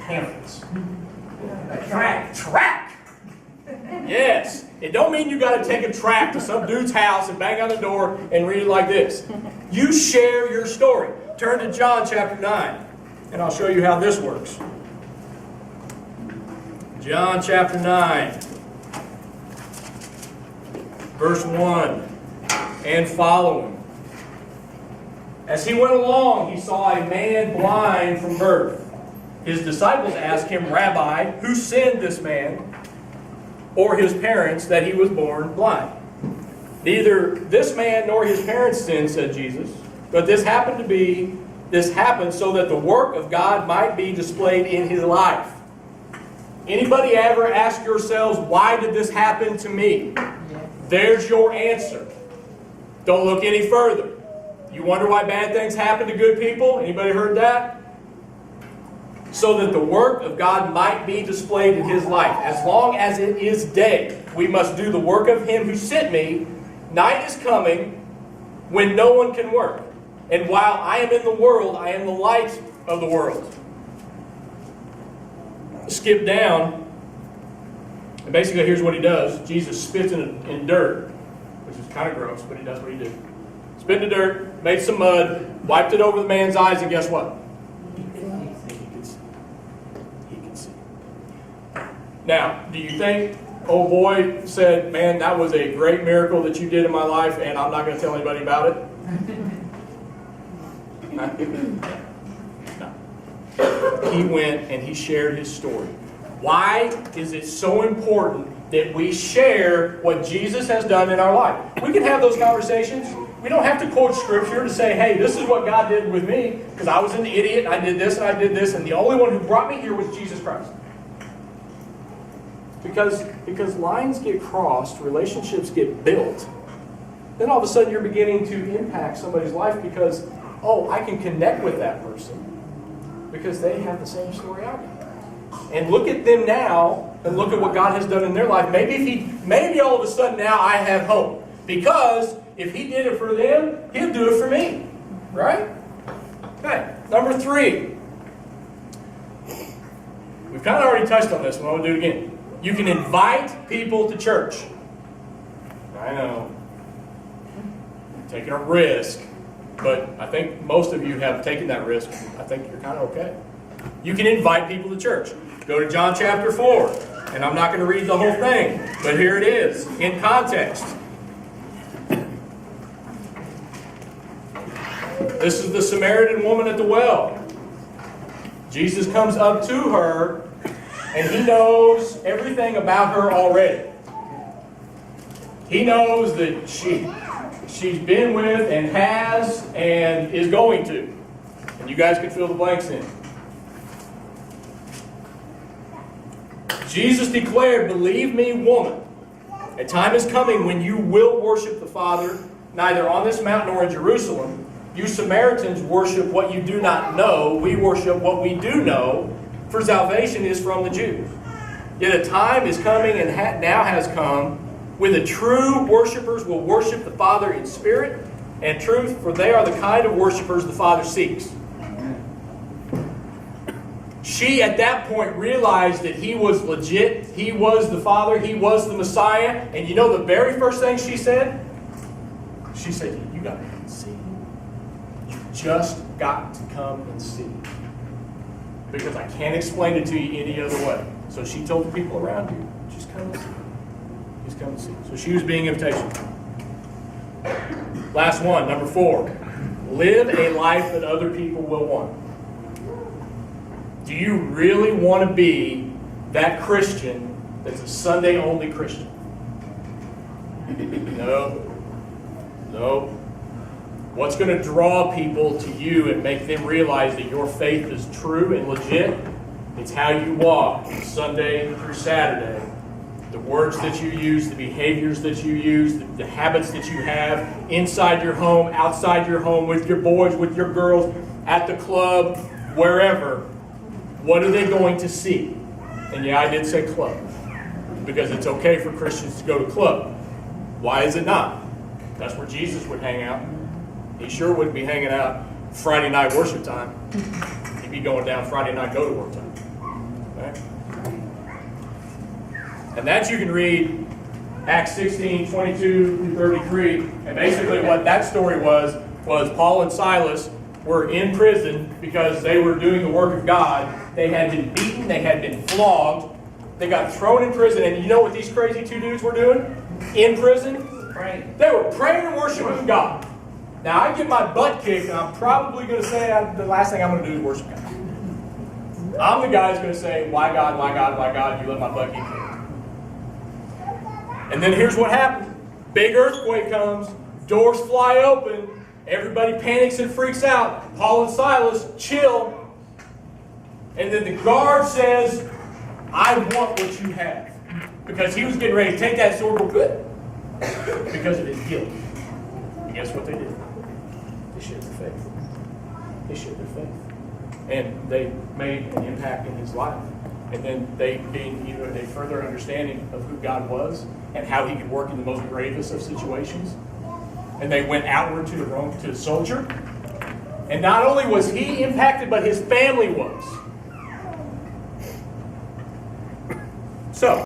pamphlets. Track. Yes. It don't mean you got to take a tract to some dude's house and bang on the door and read it like this. You share your story. Turn to John chapter 9, and I'll show you how this works. John chapter 9, verse 1 and following. As he went along, he saw a man blind from birth. His disciples asked him, Rabbi, who sinned, this man or his parents, that he was born blind? Neither this man nor his parents sinned, said Jesus, but this happened so that the work of God might be displayed in his life. Anybody ever ask yourselves, why did this happen to me? There's your answer. Don't look any further. You wonder why bad things happen to good people? Anybody heard that? So that the work of God might be displayed in his life. As long as it is day, we must do the work of him who sent me. Night is coming when no one can work. And while I am in the world, I am the light of the world. Skip down. And basically here's what he does. Jesus spits in dirt, which is kind of gross, but he does what he did. Spit in the dirt, made some mud, wiped it over the man's eyes, and guess what? He can see. Now, do you think old boy said, man, that was a great miracle that you did in my life, and I'm not going to tell anybody about it? No. He went and he shared his story. Why is it so important that we share what Jesus has done in our life? We can have those conversations. We don't have to quote Scripture to say, hey, this is what God did with me, because I was an idiot, and I did this, and the only one who brought me here was Jesus Christ. Because lines get crossed, relationships get built, then all of a sudden you're beginning to impact somebody's life because, oh, I can connect with that person because they have the same story I do. And look at them now, and look at what God has done in their life. Maybe all of a sudden now I have hope. Because if he did it for them, he'll do it for me. Right? Okay, number 3. We've kind of already touched on this, but I'm going to do it again. You can invite people to church. I know. Taking a risk. But I think most of you have taken that risk. I think you're kind of okay. You can invite people to church. Go to John chapter 4. And I'm not going to read the whole thing. But here it is, in context. This is the Samaritan woman at the well. Jesus comes up to her, and he knows everything about her already. He knows that she's been with and has and is going to. And you guys can fill the blanks in. Jesus declared, believe me, woman, a time is coming when you will worship the Father, neither on this mountain nor in Jerusalem. You Samaritans worship what you do not know. We worship what we do know, for salvation is from the Jews. Yet a time is coming and now has come when the true worshipers will worship the Father in spirit and truth, for they are the kind of worshipers the Father seeks. She, at that point, realized that he was legit. He was the Father. He was the Messiah. And you know the very first thing she said? She said, you got to come and see. You just got to come and see. Because I can't explain it to you any other way. So she told the people around you, just come and see. Just come and see. So she was being invitation. Last one, number 4. Live a life that other people will want. Do you really want to be that Christian that's a Sunday-only Christian? No. What's going to draw people to you and make them realize that your faith is true and legit? It's how you walk Sunday through Saturday. The words that you use, the behaviors that you use, the habits that you have inside your home, outside your home, with your boys, with your girls, at the club, wherever. What are they going to see? And yeah, I did say club. Because it's okay for Christians to go to club. Why is it not? That's where Jesus would hang out. He sure wouldn't be hanging out Friday night worship time. He'd be going down Friday night go to work time. Right? And that you can read Acts 16, 22 through 33. And basically what that story was Paul and Silas were in prison because they were doing the work of God. They had been beaten. They had been flogged. They got thrown in prison. And you know what these crazy two dudes were doing in prison? Right. They were praying and worshiping God. Now, I get my butt kicked, and I'm probably going to say the last thing I'm going to do is worship God. I'm the guy who's going to say, why God, why God, why God, you let my butt get kicked. And then here's what happened. Big earthquake comes, doors fly open, everybody panics and freaks out. Paul and Silas chill. And then the guard says, I want what you have. Because he was getting ready to take that sword real good. Because of his guilt. And guess what they did? They shared their faith. They shared their faith. And they made an impact in his life. And then they gained either a further understanding of who God was and how he could work in the most gravest of situations. And they went outward to the soldier. And not only was he impacted, but his family was. So